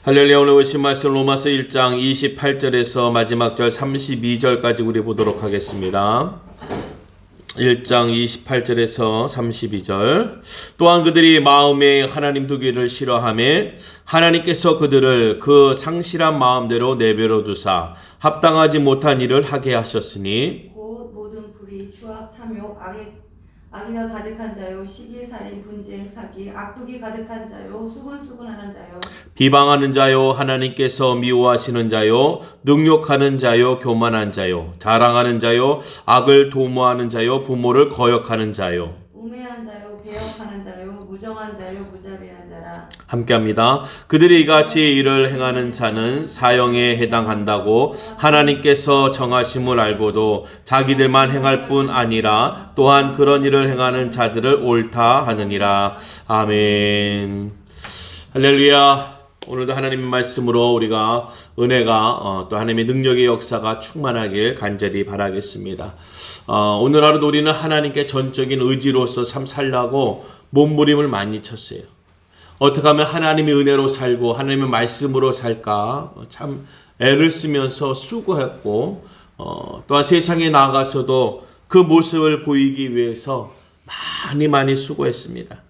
할렐루야. 오늘 보신 말씀 로마서 1장 28절에서 마지막 절 32절까지 우리 보도록 하겠습니다. 1장 28절에서 32절. 또한 그들이 마음에 하나님 두기를 싫어하며 하나님께서 그들을 그 상실한 마음대로 내버려 두사 합당하지 못한 일을 하게 하셨으니 곧 모든 불의, 추악, 탐욕, 악의가 가득한 자요, 시기, 살인, 분쟁, 사기, 악독이 가득한 자요, 수근수근하는 자요, 비방하는 자요, 하나님께서 미워하시는 자요, 능욕하는 자요, 교만한 자요, 자랑하는 자요, 악을 도모하는 자요, 부모를 거역하는 자요, 우매한 자요, 배역하는 자요, 무정한 자요, 무자비한 자라. 함께합니다. 그들이 이같이 일을 행하는 자는 사형에 해당한다고 하나님께서 정하심을 알고도 자기들만 행할 뿐 아니라 또한 그런 일을 행하는 자들을 옳다 하느니라. 아멘. 할렐루야. 오늘도 하나님의 말씀으로 우리가 은혜가 또 하나님의 능력의 역사가 충만하길 간절히 바라겠습니다. 오늘 하루도 우리는 하나님께 전적인 의지로서 참 살라고 몸부림을 많이 쳤어요. 어떻게 하면 하나님의 은혜로 살고 하나님의 말씀으로 살까 참 애를 쓰면서 수고했고 또한 세상에 나가서도 그 모습을 보이기 위해서 많이 수고했습니다.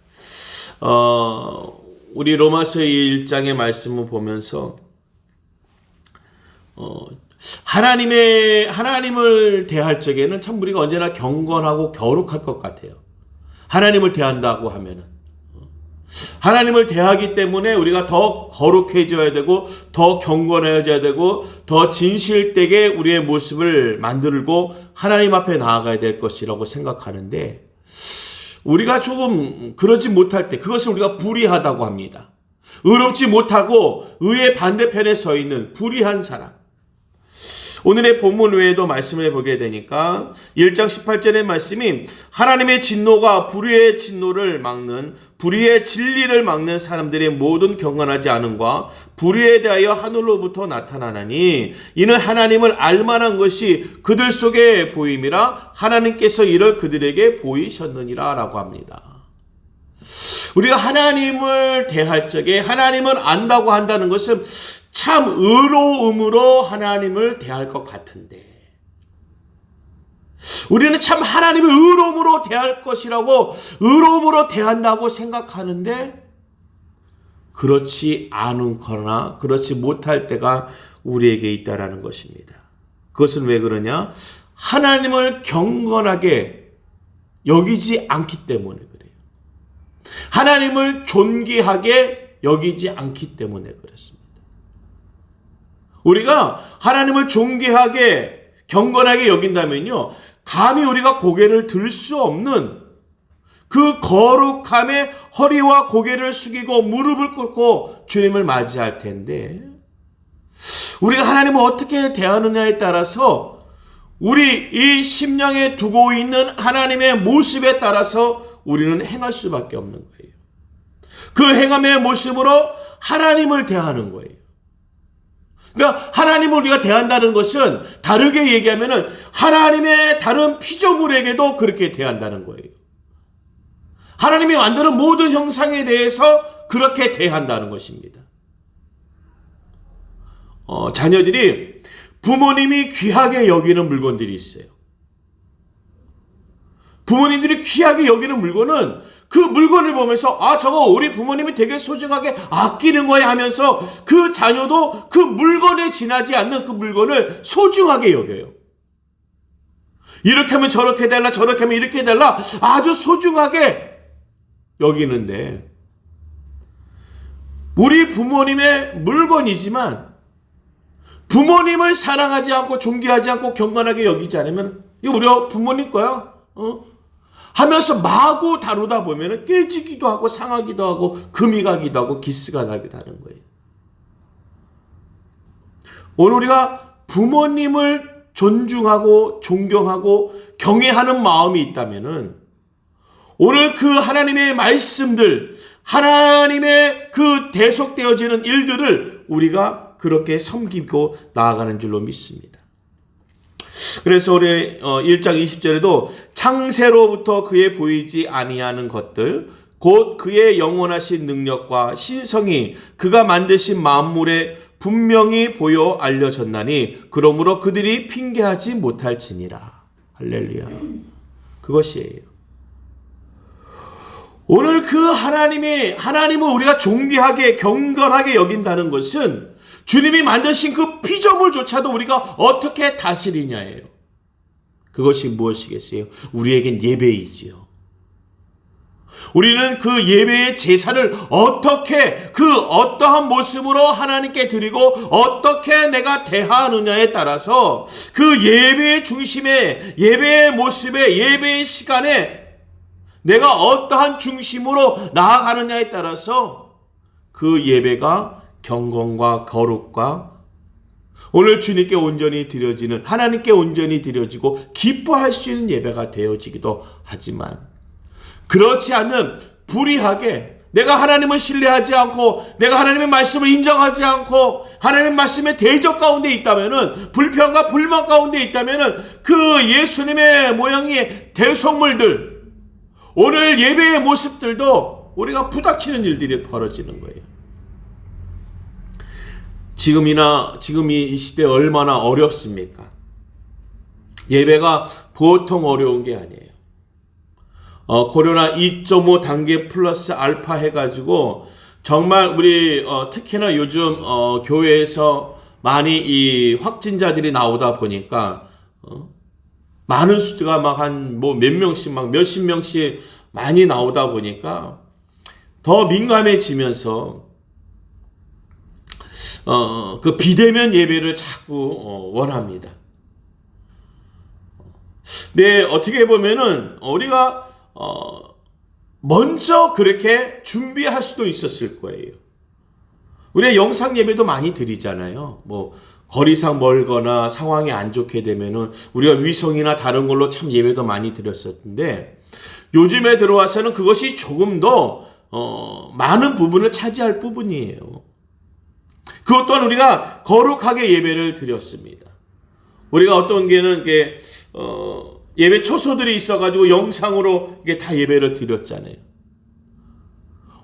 우리 로마서 1장의 말씀을 보면서 하나님을 대할 적에는 참 우리가 언제나 경건하고 거룩할 것 같아요. 하나님을 대한다고 하면은 하나님을 대하기 때문에 우리가 더 거룩해져야 되고 더 경건해져야 되고 더 진실되게 우리의 모습을 만들고 하나님 앞에 나아가야 될 것이라고 생각하는데 우리가 조금 그러지 못할 때 그것을 우리가 불의하다고 합니다. 의롭지 못하고 의의 반대편에 서 있는 불의한 사람. 오늘의 본문 외에도 말씀을 보게 되니까 1장 18절의 말씀이 하나님의 진노가 불의의 진노를 막는 불의의 진리를 막는 사람들의 모든 경건하지 않음과 불의에 대하여 하늘로부터 나타나나니 이는 하나님을 알만한 것이 그들 속에 보임이라 하나님께서 이를 그들에게 보이셨느니라 라고 합니다. 우리가 하나님을 대할 적에 하나님을 안다고 한다는 것은 참 의로움으로 하나님을 대할 것 같은데 우리는 참 하나님을 의로움으로 대할 것이라고 의로움으로 대한다고 생각하는데 그렇지 않거나 그렇지 못할 때가 우리에게 있다라는 것입니다. 그것은 왜 그러냐? 하나님을 경건하게 여기지 않기 때문에 그래요. 하나님을 존귀하게 여기지 않기 때문에 그렇습니다. 우리가 하나님을 존귀하게 경건하게 여긴다면요 감히 우리가 고개를 들 수 없는 그 거룩함에 허리와 고개를 숙이고 무릎을 꿇고 주님을 맞이할 텐데 우리가 하나님을 어떻게 대하느냐에 따라서 우리 이 심령에 두고 있는 하나님의 모습에 따라서 우리는 행할 수밖에 없는 거예요. 그 행함의 모습으로 하나님을 대하는 거예요. 그러니까 하나님을 우리가 대한다는 것은 다르게 얘기하면은 하나님의 다른 피조물에게도 그렇게 대한다는 거예요. 하나님이 만드는 모든 형상에 대해서 그렇게 대한다는 것입니다. 자녀들이 부모님이 귀하게 여기는 물건들이 있어요. 부모님들이 귀하게 여기는 물건은 그 물건을 보면서 저거 우리 부모님이 되게 소중하게 아끼는 거야 하면서 그 자녀도 그 물건에 지나지 않는 그 물건을 소중하게 여겨요. 이렇게 하면 저렇게 달라 저렇게 하면 이렇게 달라 아주 소중하게 여기는데 우리 부모님의 물건이지만 부모님을 사랑하지 않고 존귀하지 않고 경건하게 여기지 않으면 이거 우리 부모님 거야. 하면서 마구 다루다 보면 깨지기도 하고 상하기도 하고 금이 가기도 하고 기스가 나기도 하는 거예요. 오늘 우리가 부모님을 존중하고 존경하고 경외하는 마음이 있다면 오늘 그 하나님의 말씀들 하나님의 그 대속되어지는 일들을 우리가 그렇게 섬기고 나아가는 줄로 믿습니다. 그래서 우리 1장 20절에도 창세로부터 그에 보이지 아니하는 것들 곧 그의 영원하신 능력과 신성이 그가 만드신 만물에 분명히 보여 알려졌나니 그러므로 그들이 핑계하지 못할지니라. 할렐루야. 그것이에요. 오늘 그 하나님을 우리가 존귀하게 경건하게 여긴다는 것은 주님이 만드신 그 피조물조차도 우리가 어떻게 다스리냐예요. 그것이 무엇이겠어요? 우리에겐 예배이지요. 우리는 그 예배의 제사를 어떻게 그 어떠한 모습으로 하나님께 드리고 어떻게 내가 대하느냐에 따라서 그 예배의 중심에 예배의 모습에 예배의 시간에 내가 어떠한 중심으로 나아가느냐에 따라서 그 예배가 경건과 거룩과 오늘 주님께 온전히 드려지는 하나님께 온전히 드려지고 기뻐할 수 있는 예배가 되어지기도 하지만 그렇지 않는 불의하게 내가 하나님을 신뢰하지 않고 내가 하나님의 말씀을 인정하지 않고 하나님의 말씀에 대적 가운데 있다면은 불평과 불만 가운데 있다면은 그 예수님의 모양의 대속물들 오늘 예배의 모습들도 우리가 부닥치는 일들이 벌어지는 거예요. 지금이 이 시대에 얼마나 어렵습니까? 예배가 보통 어려운 게 아니에요. 코로나 2.5 단계 플러스 알파 해가지고 정말 우리 특히나 요즘 교회에서 많이 이 확진자들이 나오다 보니까 많은 수가 막 한 뭐 몇 명씩 막 몇십 명씩 많이 나오다 보니까 더 민감해지면서 그 비대면 예배를 자꾸 원합니다. 네, 어떻게 보면은 우리가 먼저 그렇게 준비할 수도 있었을 거예요. 우리가 영상 예배도 많이 드리잖아요. 뭐 거리상 멀거나 상황이 안 좋게 되면은 우리가 위성이나 다른 걸로 참 예배도 많이 드렸었는데 요즘에 들어와서는 그것이 조금 더 많은 부분을 차지할 부분이에요. 그것 또한 우리가 거룩하게 예배를 드렸습니다. 우리가 어떤 게는 예배 초소들이 있어가지고 영상으로 이게 다 예배를 드렸잖아요.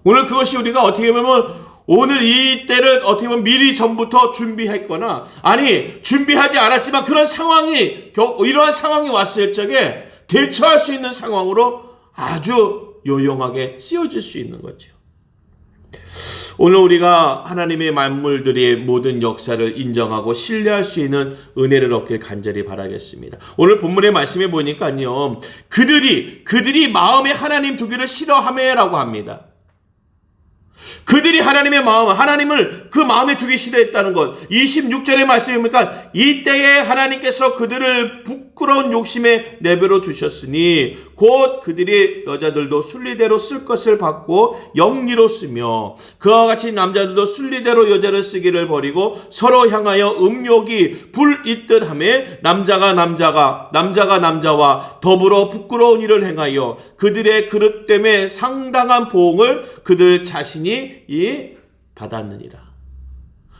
오늘 그것이 우리가 어떻게 보면 오늘 이 때를 어떻게 보면 미리 전부터 준비했거나 아니 준비하지 않았지만 그런 상황이 이러한 상황이 왔을 적에 대처할 수 있는 상황으로 아주 요용하게 쓰여질 수 있는 거죠. 오늘 우리가 하나님의 만물들의 모든 역사를 인정하고 신뢰할 수 있는 은혜를 얻길 간절히 바라겠습니다. 오늘 본문의 말씀에 보니까요. 그들이 마음에 하나님 두기를 싫어하매라고 합니다. 그들이 하나님을 그 마음에 두기 싫어했다는 것. 26절의 말씀에 보니까 이때에 하나님께서 그들을 부끄러운 욕심에 내버려 두셨으니 곧 그들이 여자들도 순리대로 쓸 것을 받고 영리로 쓰며 그와 같이 남자들도 순리대로 여자를 쓰기를 버리고 서로 향하여 음욕이 불있듯 하며 남자가 남자와 더불어 부끄러운 일을 행하여 그들의 그릇됨에 상당한 보응을 그들 자신이 받았느니라.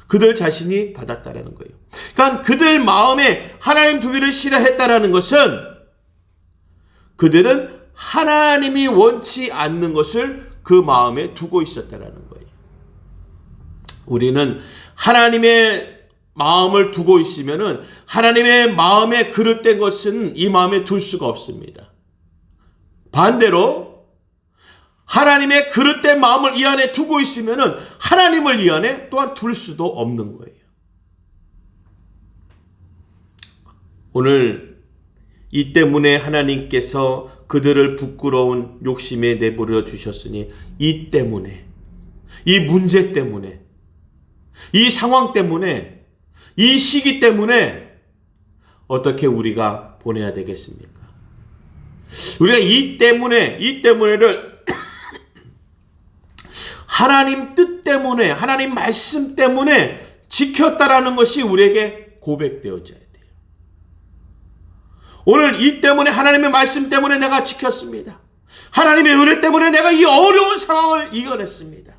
그들 자신이 받았다라는 거예요. 그러니까 그들 마음에 하나님 두기를 싫어했다라는 것은 그들은 하나님이 원치 않는 것을 그 마음에 두고 있었다라는 거예요. 우리는 하나님의 마음을 두고 있으면은 하나님의 마음에 그릇된 것은 이 마음에 둘 수가 없습니다. 반대로 하나님의 그릇된 마음을 이 안에 두고 있으면은 하나님을 이 안에 또한 둘 수도 없는 거예요. 오늘 이 때문에 하나님께서 그들을 부끄러운 욕심에 내버려 두셨으니 이 때문에 이 문제 때문에 이 상황 때문에 이 시기 때문에 어떻게 우리가 보내야 되겠습니까? 우리가 이 때문에를 하나님 뜻 때문에 하나님 말씀 때문에 지켰다라는 것이 우리에게 고백되어져야 돼요. 오늘 이 때문에 하나님의 말씀 때문에 내가 지켰습니다. 하나님의 은혜 때문에 내가 이 어려운 상황을 이겨냈습니다.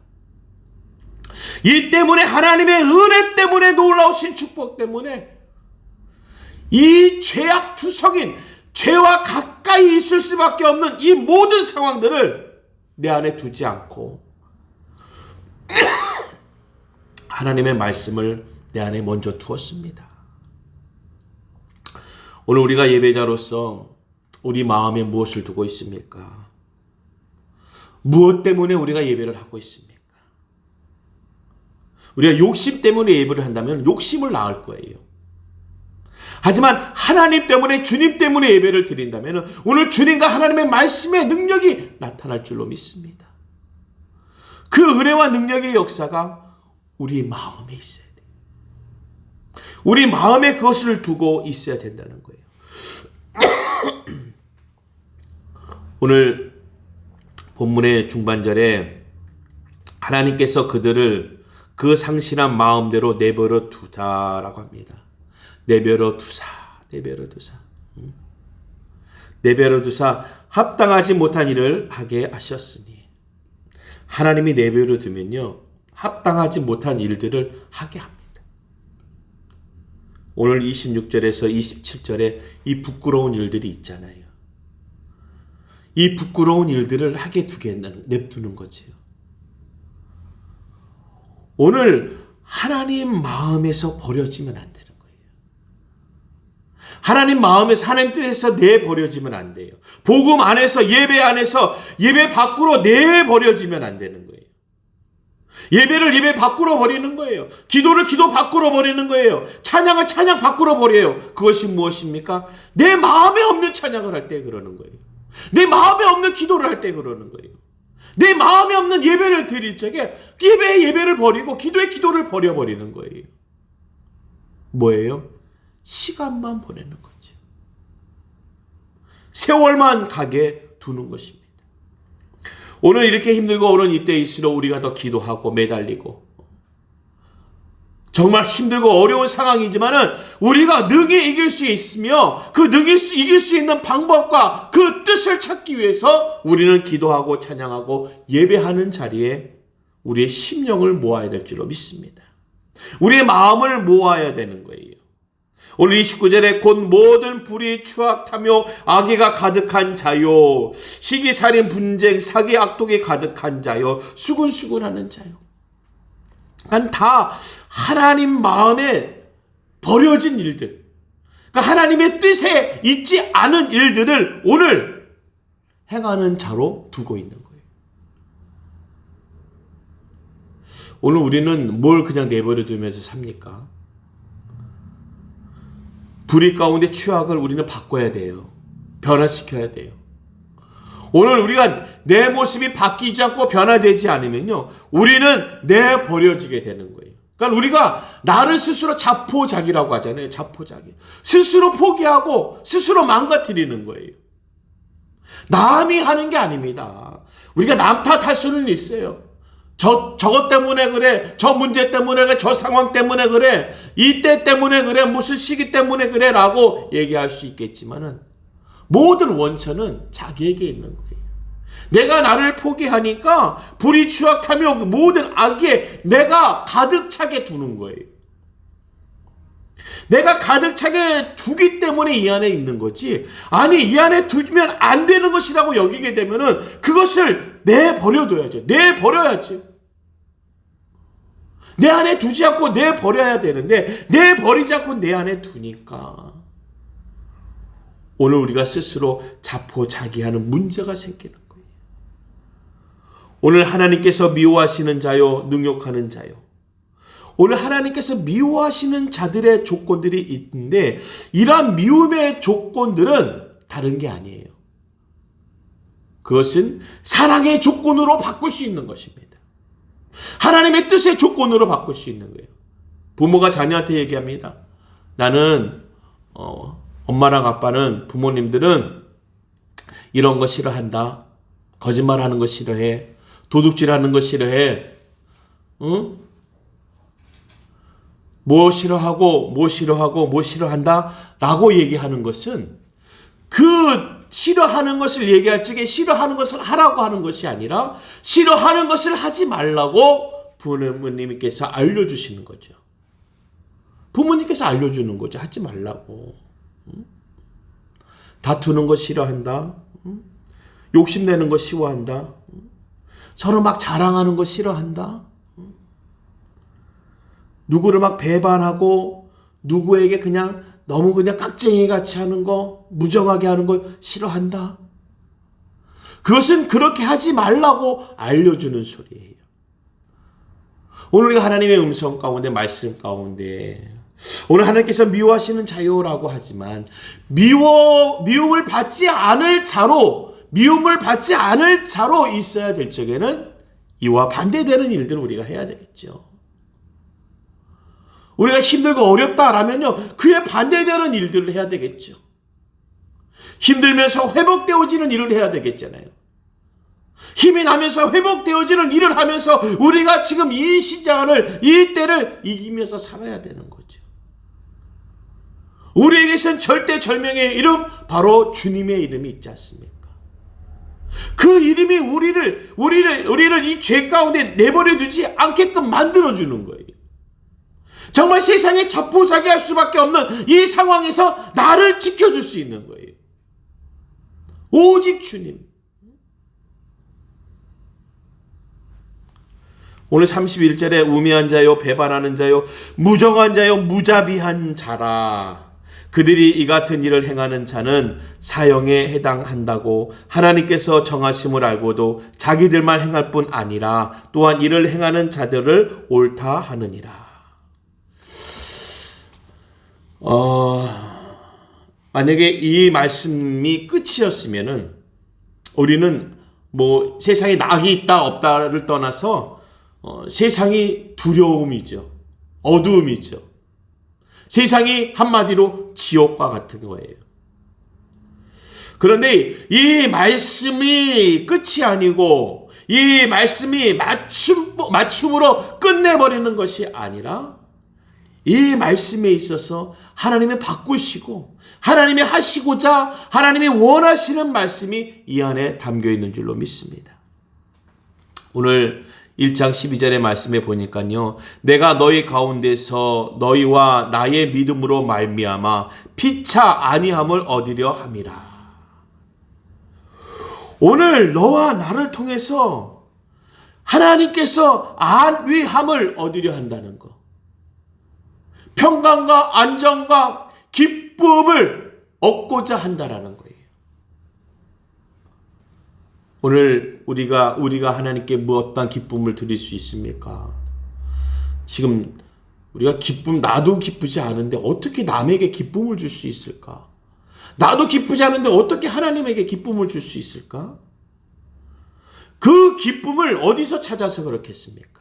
이 때문에 하나님의 은혜 때문에 놀라우신 축복 때문에 이 죄악 투성인 죄와 가까이 있을 수밖에 없는 이 모든 상황들을 내 안에 두지 않고 하나님의 말씀을 내 안에 먼저 두었습니다. 오늘 우리가 예배자로서 우리 마음에 무엇을 두고 있습니까? 무엇 때문에 우리가 예배를 하고 있습니까? 우리가 욕심 때문에 예배를 한다면 욕심을 낳을 거예요. 하지만 하나님 때문에, 주님 때문에 예배를 드린다면 오늘 주님과 하나님의 말씀의 능력이 나타날 줄로 믿습니다. 그 은혜와 능력의 역사가 우리 마음에 있어야 돼요. 우리 마음에 그것을 두고 있어야 된다는 거예요. 오늘 본문의 중반절에 하나님께서 그들을 그 상실한 마음대로 내버려 두자라고 합니다. 내버려 두사. 내버려 두사 합당하지 못한 일을 하게 하셨으니. 하나님이 내버려 두면요, 합당하지 못한 일들을 하게 합니다. 오늘 26절에서 27절에 이 부끄러운 일들이 있잖아요. 이 부끄러운 일들을 하게 냅두는 거지요. 오늘 하나님 마음에서 버려지면 안 되는 거예요. 하나님 마음에서, 하나님 뜻에서 내버려지면 안 돼요. 복음 안에서, 예배 안에서, 예배 밖으로 내버려지면 안 되는 거예요. 예배를 예배 밖으로 버리는 거예요. 기도를 기도 밖으로 버리는 거예요. 찬양을 찬양 밖으로 버려요. 그것이 무엇입니까? 내 마음에 없는 찬양을 할 때 그러는 거예요. 내 마음에 없는 기도를 할 때 그러는 거예요. 내 마음에 없는 예배를 드릴 적에 예배의 예배를 버리고 기도의 기도를 버려버리는 거예요. 뭐예요? 시간만 보내는 거죠. 세월만 가게 두는 것입니다. 오늘 이렇게 힘들고 오는 이때일수록 우리가 더 기도하고 매달리고 정말 힘들고 어려운 상황이지만은 우리가 능히 이길 수 있으며 그 능히 이길 수 있는 방법과 그 뜻을 찾기 위해서 우리는 기도하고 찬양하고 예배하는 자리에 우리의 심령을 모아야 될 줄로 믿습니다. 우리의 마음을 모아야 되는 거예요. 오늘 29절에 곧 모든 불의, 추악, 탐욕, 악의가 가득한 자요, 시기살인, 분쟁, 사기, 악독이 가득한 자요, 수군수군하는 자요. 다 하나님 마음에 버려진 일들, 그러니까 하나님의 뜻에 있지 않은 일들을 오늘 행하는 자로 두고 있는 거예요. 오늘 우리는 뭘 그냥 내버려 두면서 삽니까? 불의 가운데 추악을 우리는 바꿔야 돼요. 변화시켜야 돼요. 오늘 우리가 내 모습이 바뀌지 않고 변화되지 않으면요, 우리는 내버려지게 되는 거예요. 그러니까 우리가 나를 스스로 자포자기라고 하잖아요. 자포자기. 스스로 포기하고 스스로 망가뜨리는 거예요. 남이 하는 게 아닙니다. 우리가 남 탓할 수는 있어요. 저것 때문에 그래, 저 문제 때문에 그래, 저 상황 때문에 그래, 이때 때문에 그래, 무슨 시기 때문에 그래 라고 얘기할 수 있겠지만은 모든 원천은 자기에게 있는 거예요. 내가 나를 포기하니까 불의, 추악, 탐욕, 모든 악에 내가 가득 차게 두는 거예요. 내가 가득 차게 두기 때문에 이 안에 있는 거지, 아니 이 안에 두면 안 되는 것이라고 여기게 되면은 그것을 내버려둬야죠. 내버려야지. 내 안에 두지 않고 내버려야 되는데 내버리지 않고 내 안에 두니까 오늘 우리가 스스로 자포자기하는 문제가 생기는 거예요. 오늘 하나님께서 미워하시는 자요, 능욕하는 자요. 오늘 하나님께서 미워하시는 자들의 조건들이 있는데 이러한 미움의 조건들은 다른 게 아니에요. 그것은 사랑의 조건으로 바꿀 수 있는 것입니다. 하나님의 뜻의 조건으로 바꿀 수 있는 거예요. 부모가 자녀한테 얘기합니다. 나는 엄마랑 아빠는, 부모님들은 이런 거 싫어한다. 거짓말하는 거 싫어해. 도둑질하는 거 싫어해. 응? 뭐 싫어하고 뭐 싫어한다 라고 얘기하는 것은 그 싫어하는 것을 얘기할 적에 싫어하는 것을 하라고 하는 것이 아니라 싫어하는 것을 하지 말라고 부모님께서 알려주시는 거죠. 부모님께서 알려주는 거죠. 하지 말라고. 다투는 거 싫어한다. 욕심내는 거 싫어한다. 서로 막 자랑하는 거 싫어한다. 누구를 막 배반하고 누구에게 그냥 너무 그냥 깍쟁이 같이 하는 거, 무정하게 하는 거 싫어한다. 그것은 그렇게 하지 말라고 알려주는 소리예요. 오늘 우리가 하나님의 음성 가운데, 말씀 가운데, 오늘 하나님께서 미워하시는 자요라고 하지만 미움을 받지 않을 자로 있어야 될 적에는 이와 반대되는 일들을 우리가 해야 되겠죠. 우리가 힘들고 어렵다라면요, 그에 반대되는 일들을 해야 되겠죠. 힘들면서 회복되어지는 일을 해야 되겠잖아요. 힘이 나면서 회복되어지는 일을 하면서 우리가 지금 이 시간을, 이 때를 이기면서 살아야 되는 거죠. 우리에게선 절대절명의 이름, 바로 주님의 이름이 있지 않습니까? 그 이름이 우리를 이 죄 가운데 내버려 두지 않게끔 만들어주는 거예요. 정말 세상에 자포자기할 수밖에 없는 이 상황에서 나를 지켜줄 수 있는 거예요. 오직 주님. 오늘 31절에 우매한 자요, 배반하는 자요, 무정한 자요, 무자비한 자라. 그들이 이 같은 일을 행하는 자는 사형에 해당한다고 하나님께서 정하심을 알고도 자기들만 행할 뿐 아니라 또한 이를 행하는 자들을 옳다 하느니라. 만약에 이 말씀이 끝이었으면은 우리는 뭐 세상에 낙이 있다 없다를 떠나서 세상이 두려움이죠. 어두움이죠. 세상이 한마디로 지옥과 같은 거예요. 그런데 이 말씀이 끝이 아니고 이 말씀이 맞춤으로 끝내버리는 것이 아니라 이 말씀에 있어서 하나님이 바꾸시고 하나님이 하시고자 하나님이 원하시는 말씀이 이 안에 담겨 있는 줄로 믿습니다. 오늘 1장 12절의 말씀에 보니까요, 내가 너희 가운데서 너희와 나의 믿음으로 말미암아 피차 아니함을 얻으려 함이라. 오늘 너와 나를 통해서 하나님께서 안위함을 얻으려 한다는 것, 평강과 안정과 기쁨을 얻고자 한다라는 거예요. 오늘 우리가 하나님께 어떤 기쁨을 드릴 수 있습니까? 지금 우리가 나도 기쁘지 않은데 어떻게 남에게 기쁨을 줄 수 있을까? 나도 기쁘지 않은데 어떻게 하나님에게 기쁨을 줄 수 있을까? 그 기쁨을 어디서 찾아서 그렇겠습니까?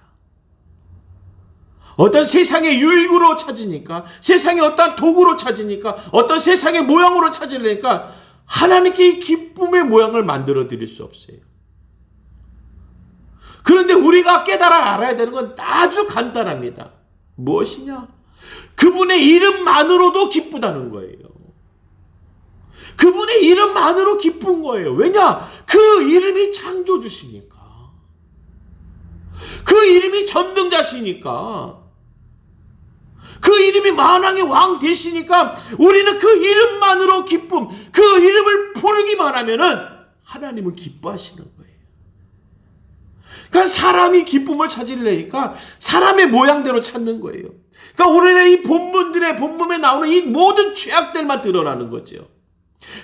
어떤 세상의 유익으로 찾으니까, 세상의 어떤 도구로 찾으니까, 어떤 세상의 모양으로 찾으려니까 하나님께 이 기쁨의 모양을 만들어 드릴 수 없어요. 그런데 우리가 깨달아 알아야 되는 건 아주 간단합니다. 무엇이냐? 그분의 이름만으로도 기쁘다는 거예요. 그분의 이름만으로 기쁜 거예요. 왜냐? 그 이름이 창조주시니까. 그 이름이 전능자시니까. 그 이름이 만왕의 왕 되시니까 우리는 그 이름만으로 기쁨, 그 이름을 부르기만 하면은 하나님은 기뻐하시는 거예요. 그러니까 사람이 기쁨을 찾으려니까 사람의 모양대로 찾는 거예요. 그러니까 오늘의 이 본문에 나오는 이 모든 죄악들만 드러나는 거죠.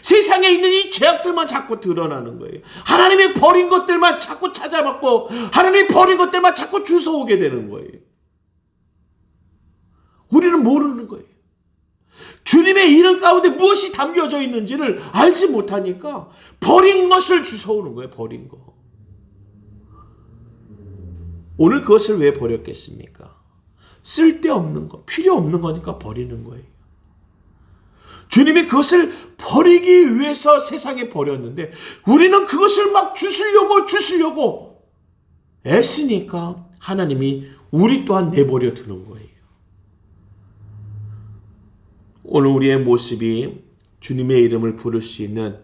세상에 있는 이 죄악들만 자꾸 드러나는 거예요. 하나님이 버린 것들만 자꾸 찾아봤고 하나님이 버린 것들만 자꾸 주워오게 되는 거예요. 우리는 모르는 거예요. 주님의 이름 가운데 무엇이 담겨져 있는지를 알지 못하니까 버린 것을 주워오는 거예요. 버린 거. 오늘 그것을 왜 버렸겠습니까? 쓸데없는 거, 필요 없는 거니까 버리는 거예요. 주님이 그것을 버리기 위해서 세상에 버렸는데 우리는 그것을 막 주시려고 애쓰니까 하나님이 우리 또한 내버려 두는 거예요. 오늘 우리의 모습이 주님의 이름을 부를 수 있는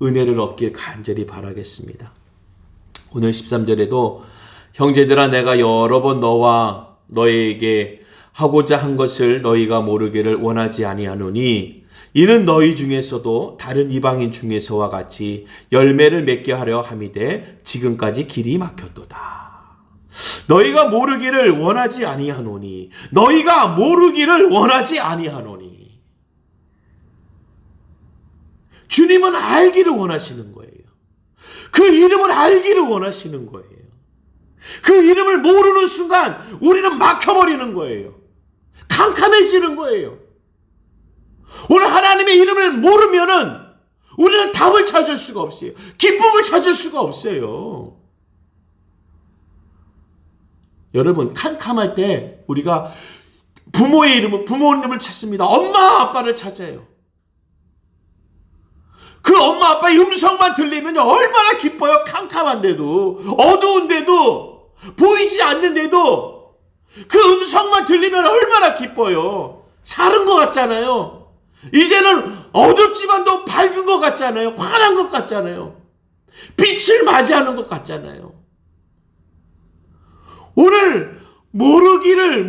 은혜를 얻길 간절히 바라겠습니다. 오늘 13절에도 형제들아 내가 여러 번 너와 너희에게 하고자 한 것을 너희가 모르기를 원하지 아니하노니 이는 너희 중에서도 다른 이방인 중에서와 같이 열매를 맺게 하려 함이되 지금까지 길이 막혔도다. 너희가 모르기를 원하지 아니하노니 너희가 모르기를 원하지 아니하노니. 주님은 알기를 원하시는 거예요. 그 이름을 알기를 원하시는 거예요. 그 이름을 모르는 순간 우리는 막혀버리는 거예요. 캄캄해지는 거예요. 오늘 하나님의 이름을 모르면은 우리는 답을 찾을 수가 없어요. 기쁨을 찾을 수가 없어요. 여러분, 캄캄할 때 우리가 부모님을 찾습니다. 엄마, 아빠를 찾아요. 그 엄마, 아빠의 음성만 들리면 얼마나 기뻐요. 캄캄한데도, 어두운데도, 보이지 않는데도 그 음성만 들리면 얼마나 기뻐요. 사는 것 같잖아요. 이제는 어둡지만도 밝은 것 같잖아요. 환한 것 같잖아요. 빛을 맞이하는 것 같잖아요. 오늘 모르기를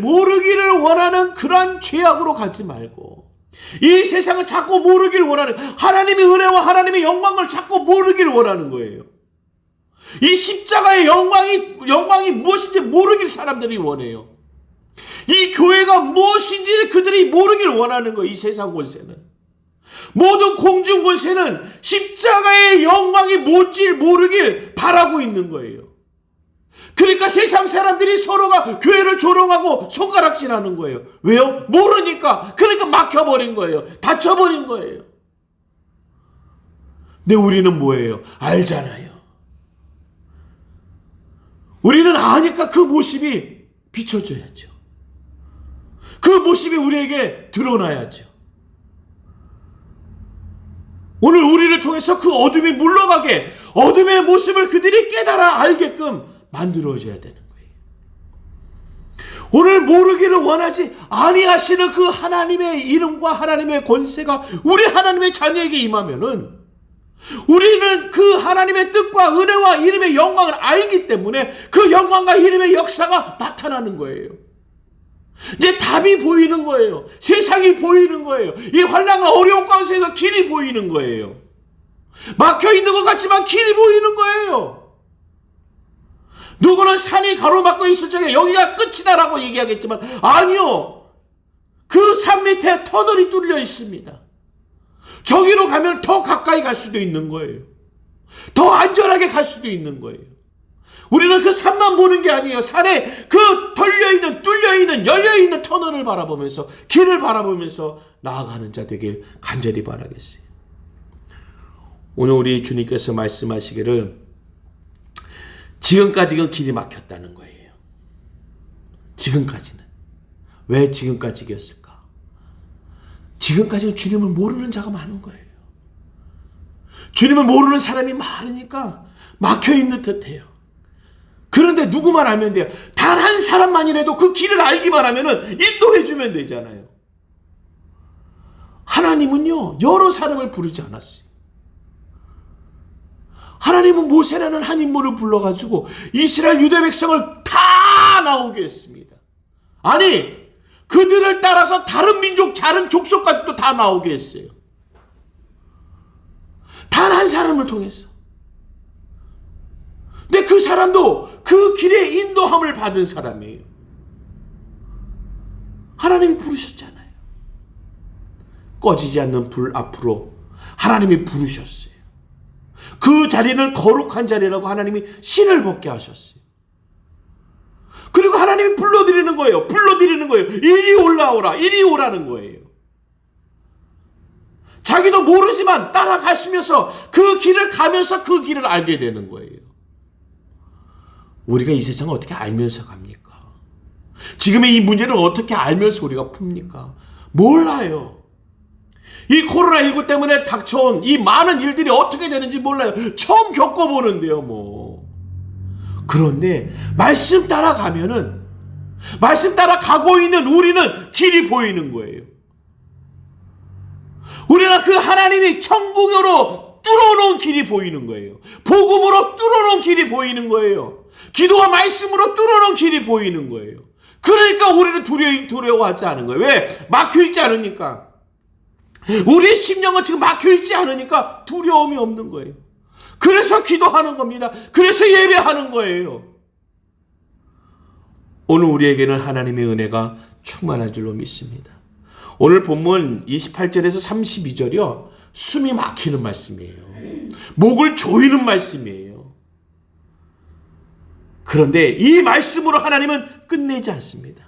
원하는 그런 죄악으로 가지 말고 이 세상은 자꾸 모르기를 원하는, 하나님의 은혜와 하나님의 영광을 자꾸 모르기를 원하는 거예요. 이 십자가의 영광이 무엇인지 모르길 사람들이 원해요. 이 교회가 무엇인지 그들이 모르길 원하는 거예요. 이 세상 권세는, 모든 공중 권세는 십자가의 영광이 뭔지 모르길 바라고 있는 거예요. 그러니까 세상 사람들이 서로가 교회를 조롱하고 손가락질하는 거예요. 왜요? 모르니까. 그러니까 막혀버린 거예요. 닫혀버린 거예요. 근데 우리는 뭐예요? 알잖아요. 우리는 아니까 그 모습이 비춰져야죠. 그 모습이 우리에게 드러나야죠. 오늘 우리를 통해서 그 어둠이 물러가게, 어둠의 모습을 그들이 깨달아 알게끔 만들어져야 되는 거예요. 오늘 모르기를 원하지 아니하시는 그 하나님의 이름과 하나님의 권세가 우리 하나님의 자녀에게 임하면은 우리는 그 하나님의 뜻과 은혜와 이름의 영광을 알기 때문에 그 영광과 이름의 역사가 나타나는 거예요. 이제 답이 보이는 거예요. 세상이 보이는 거예요. 이 환난과 어려운 가운데서 길이 보이는 거예요. 막혀 있는 것 같지만 길이 보이는 거예요. 누구는 산이 가로막고 있을 적에 여기가 끝이다라고 얘기하겠지만 아니요. 그 산 밑에 터널이 뚫려 있습니다. 저기로 가면 더 가까이 갈 수도 있는 거예요. 더 안전하게 갈 수도 있는 거예요. 우리는 그 산만 보는 게 아니에요. 산에 그 뚫려있는 열려있는 터널을 바라보면서, 길을 바라보면서 나아가는 자 되길 간절히 바라겠어요. 오늘 우리 주님께서 말씀하시기를 지금까지는 길이 막혔다는 거예요. 지금까지는. 왜 지금까지였을까? 지금까지는 주님을 모르는 자가 많은 거예요. 주님을 모르는 사람이 많으니까 막혀있는 듯해요. 그런데 누구만 알면 돼요? 단 한 사람만이라도 그 길을 알기만 하면은 인도해주면 되잖아요. 하나님은요, 여러 사람을 부르지 않았어요. 하나님은 모세라는 한 인물을 불러가지고 이스라엘 유대 백성을 다 나오게 했습니다. 아니, 그들을 따라서 다른 민족, 다른 족속까지도 다 나오게 했어요. 단 한 사람을 통해서. 근데 그 사람도 그 길에 인도함을 받은 사람이에요. 하나님이 부르셨잖아요. 꺼지지 않는 불 앞으로 하나님이 부르셨어요. 그 자리는 거룩한 자리라고 하나님이 신을 벗게 하셨어요. 그리고 하나님이 불러드리는 거예요. 이리 올라오라. 이리 오라는 거예요. 자기도 모르지만 따라가시면서 그 길을 가면서 그 길을 알게 되는 거예요. 우리가 이 세상을 어떻게 알면서 갑니까? 지금의 이 문제를 어떻게 알면서 우리가 풉니까? 몰라요. 이 코로나19 때문에 닥쳐온 이 많은 일들이 어떻게 되는지 몰라요. 처음 겪어보는데요, 뭐. 그런데 말씀 따라가면은, 말씀 따라가고 있는 우리는 길이 보이는 거예요. 우리는 그 하나님이 천국으로 뚫어놓은 길이 보이는 거예요. 복음으로 뚫어놓은 길이 보이는 거예요. 기도와 말씀으로 뚫어놓은 길이 보이는 거예요. 그러니까 우리는 두려워하지 않은 거예요. 왜? 막혀있지 않으니까. 우리의 심령은 지금 막혀있지 않으니까 두려움이 없는 거예요. 그래서 기도하는 겁니다. 그래서 예배하는 거예요. 오늘 우리에게는 하나님의 은혜가 충만한 줄로 믿습니다. 오늘 본문 28절에서 32절이요. 숨이 막히는 말씀이에요. 목을 조이는 말씀이에요. 그런데 이 말씀으로 하나님은 끝내지 않습니다.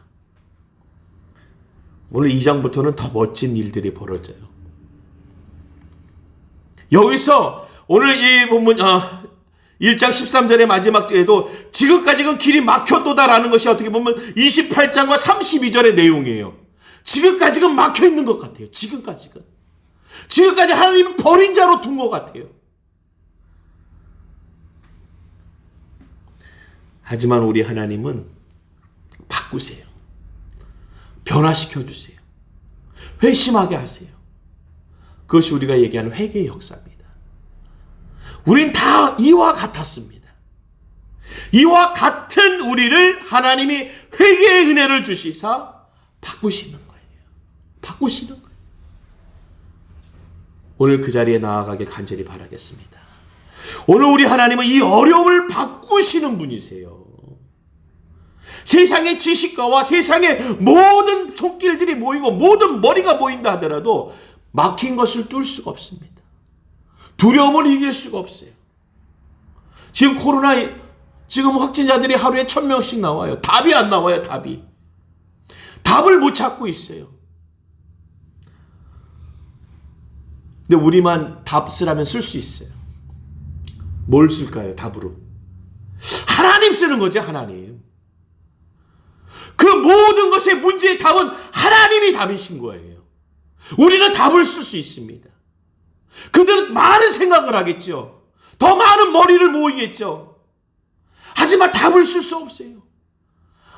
오늘 2장부터는 더 멋진 일들이 벌어져요. 여기서 오늘 이 본문 1장 13절의 마지막 절에도 지금까지는 길이 막혔도다라는 것이 어떻게 보면 28장과 32절의 내용이에요. 지금까지는 막혀 있는 것 같아요. 지금까지 하나님이 버린 자로 둔 것 같아요. 하지만 우리 하나님은 바꾸세요. 변화시켜 주세요. 회심하게 하세요. 그것이 우리가 얘기하는 회개의 역사입니다. 우린 다 이와 같았습니다. 이와 같은 우리를 하나님이 회개의 은혜를 주시사 바꾸시는 거예요. 바꾸시는 거예요. 오늘 그 자리에 나아가길 간절히 바라겠습니다. 오늘 우리 하나님은 이 어려움을 바꾸시는 분이세요. 세상의 지식가와 세상의 모든 손길들이 모이고 모든 머리가 모인다 하더라도 막힌 것을 뚫을 수가 없습니다. 두려움을 이길 수가 없어요. 지금 지금 확진자들이 하루에 1000명씩 나와요. 답이 안 나와요. 답을 못 찾고 있어요. 근데 우리만 답 쓰라면 쓸 수 있어요. 뭘 쓸까요? 답으로. 하나님 쓰는 거죠. 하나님. 그 모든 것의 문제의 답은 하나님이 답이신 거예요. 우리는 답을 쓸 수 있습니다. 그들은 많은 생각을 하겠죠. 더 많은 머리를 모이겠죠. 하지만 답을 쓸 수 없어요.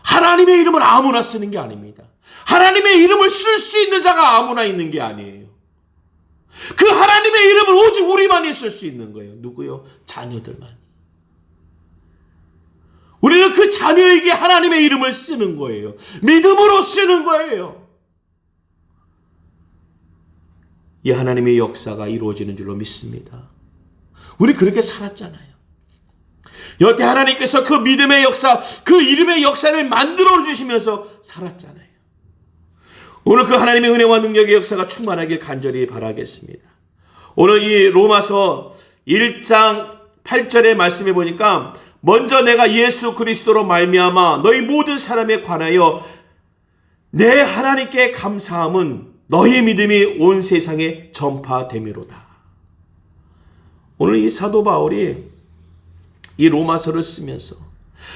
하나님의 이름을 아무나 쓰는 게 아닙니다. 하나님의 이름을 쓸 수 있는 자가 아무나 있는 게 아니에요. 그 하나님의 이름을 오직 우리만이 쓸 수 있는 거예요. 누구요? 자녀들만. 우리는 그 자녀에게 하나님의 이름을 쓰는 거예요. 믿음으로 쓰는 거예요. 이 하나님의 역사가 이루어지는 줄로 믿습니다. 우리 그렇게 살았잖아요. 여태 하나님께서 그 믿음의 역사, 그 이름의 역사를 만들어 주시면서 살았잖아요. 오늘 그 하나님의 은혜와 능력의 역사가 충만하길 간절히 바라겠습니다. 오늘 이 로마서 1장 8절의 말씀에 보니까 먼저 내가 예수 그리스도로 말미암아 너희 모든 사람에 관하여 내 하나님께 감사함은 너희 믿음이 온 세상에 전파됨이로다. 오늘 이 사도 바울이 이 로마서를 쓰면서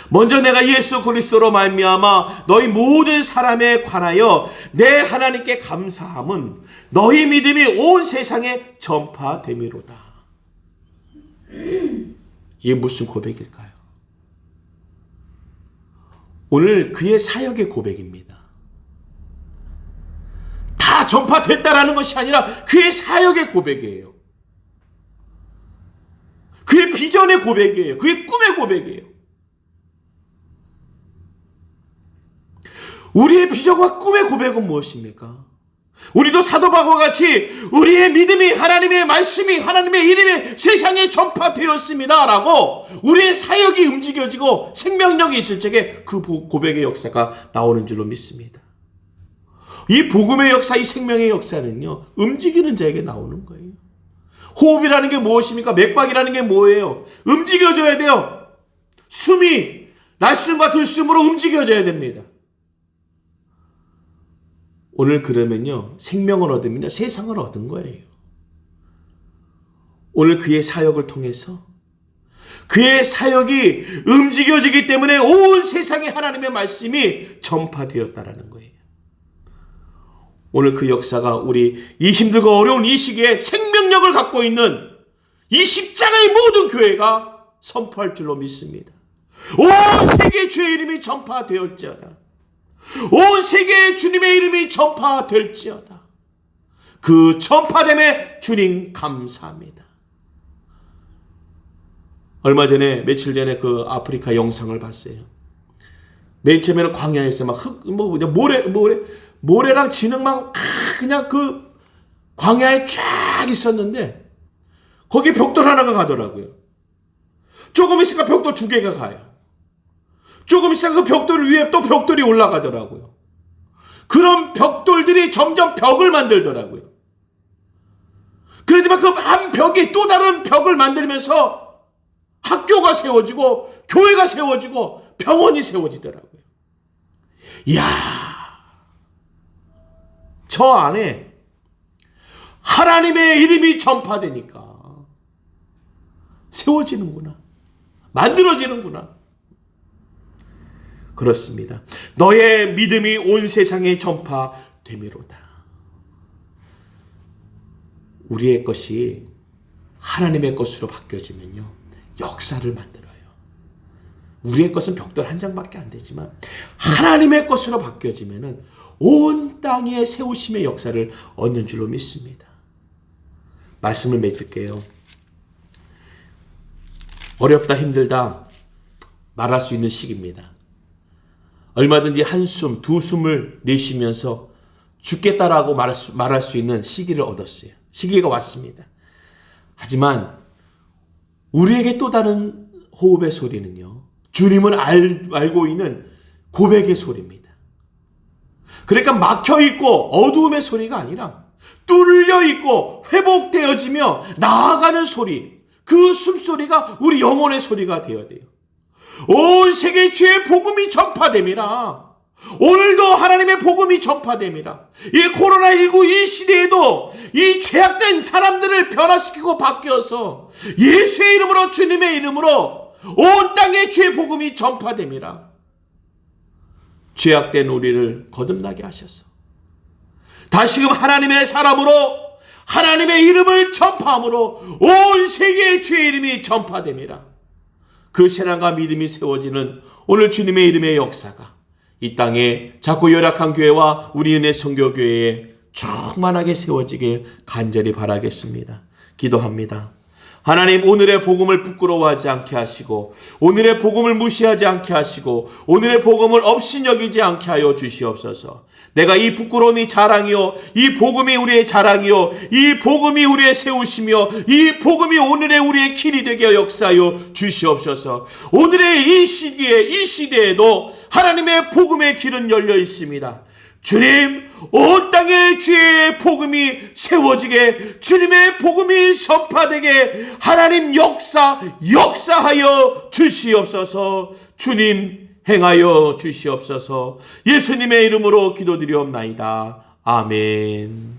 먼저 내가 예수 그리스도로 말미암아 너희 모든 사람에 관하여 내 하나님께 감사함은 너희 믿음이 온 세상에 전파됨이로다. 이게 무슨 고백일까요? 오늘 그의 사역의 고백입니다. 다 전파됐다라는 것이 아니라 그의 사역의 고백이에요. 그의 비전의 고백이에요. 그의 꿈의 고백이에요. 우리의 비전과 꿈의 고백은 무엇입니까? 우리도 사도 바울과 같이 우리의 믿음이 하나님의 말씀이 하나님의 이름이 세상에 전파되었습니다 라고 우리의 사역이 움직여지고 생명력이 있을 적에 그 고백의 역사가 나오는 줄로 믿습니다. 이 복음의 역사, 이 생명의 역사는요, 움직이는 자에게 나오는 거예요. 호흡이라는 게 무엇입니까? 맥박이라는 게 뭐예요? 움직여져야 돼요. 숨이 날숨과 들숨으로 움직여져야 됩니다. 오늘 그러면요, 생명을 얻으면요, 세상을 얻은 거예요. 오늘 그의 사역을 통해서 그의 사역이 움직여지기 때문에 온 세상에 하나님의 말씀이 전파되었다라는 거예요. 오늘 그 역사가 우리 이 힘들고 어려운 이 시기에 생명력을 갖고 있는 이 십자가의 모든 교회가 선포할 줄로 믿습니다. 온 세계의 주의 이름이 전파되었지어다. 온 세계의 주님의 이름이 전파될지어다. 그 전파됨에 주님 감사합니다. 얼마 전에 며칠 전에 그 아프리카 영상을 봤어요. 맨 처음에는 광야에서 막 모래랑 진흙 막 그냥 그 광야에 쫙 있었는데 거기 벽돌 하나가 가더라고요. 조금 있으니까 벽돌 2개가 가요. 조금 있으니까 그 벽돌 위에 또 벽돌이 올라가더라고요. 그런 벽돌들이 점점 벽을 만들더라고요. 그러지만 그 한 벽이 또 다른 벽을 만들면서 학교가 세워지고 교회가 세워지고 병원이 세워지더라고요. 이야, 저 안에 하나님의 이름이 전파되니까 세워지는구나. 만들어지는구나. 그렇습니다. 너의 믿음이 온 세상에 전파됨이로다. 우리의 것이 하나님의 것으로 바뀌어지면요, 역사를 만들어요. 우리의 것은 벽돌 한 장밖에 안 되지만 하나님의 것으로 바뀌어지면은 온 땅에 세우심의 역사를 얻는 줄로 믿습니다. 말씀을 맺을게요. 어렵다 힘들다 말할 수 있는 시기입니다. 얼마든지 한숨 두 숨을 내쉬면서 죽겠다라고 말할 수 있는 시기를 얻었어요. 시기가 왔습니다. 하지만 우리에게 또 다른 호흡의 소리는요, 주님을 알고 있는 고백의 소리입니다. 그러니까 막혀있고 어두움의 소리가 아니라 뚫려있고 회복되어지며 나아가는 소리, 그 숨소리가 우리 영혼의 소리가 되어야 돼요. 온 세계 주의 복음이 전파됨이라. 오늘도 하나님의 복음이 전파됨이라. 이 코로나19 이 시대에도 이 죄악된 사람들을 변화시키고 바뀌어서 예수의 이름으로, 주님의 이름으로 온 땅에 주의 복음이 전파됨이라. 죄악된 우리를 거듭나게 하셔서 다시금 하나님의 사람으로 하나님의 이름을 전파함으로 온 세계의 주의 이름이 전파됨이라. 그 신앙과 믿음이 세워지는 오늘 주님의 이름의 역사가 이 땅에 작고 열악한 교회와 우리 은혜 선교교회에 충만하게 세워지길 간절히 바라겠습니다. 기도합니다. 하나님, 오늘의 복음을 부끄러워하지 않게 하시고 오늘의 복음을 무시하지 않게 하시고 오늘의 복음을 업신여기지 않게 하여 주시옵소서. 내가 이 부끄러움이 자랑이요, 이 복음이 우리의 자랑이요, 이 복음이 우리의 세우시며 이 복음이 오늘의 우리의 길이 되게 역사하여 주시옵소서. 오늘의 이 시기에, 이 시대에도 하나님의 복음의 길은 열려 있습니다. 주님, 온 땅에 주의 복음이 세워지게, 주님의 복음이 전파되게 하나님 역사하여 주시옵소서. 주님, 행하여 주시옵소서. 예수님의 이름으로 기도드리옵나이다. 아멘.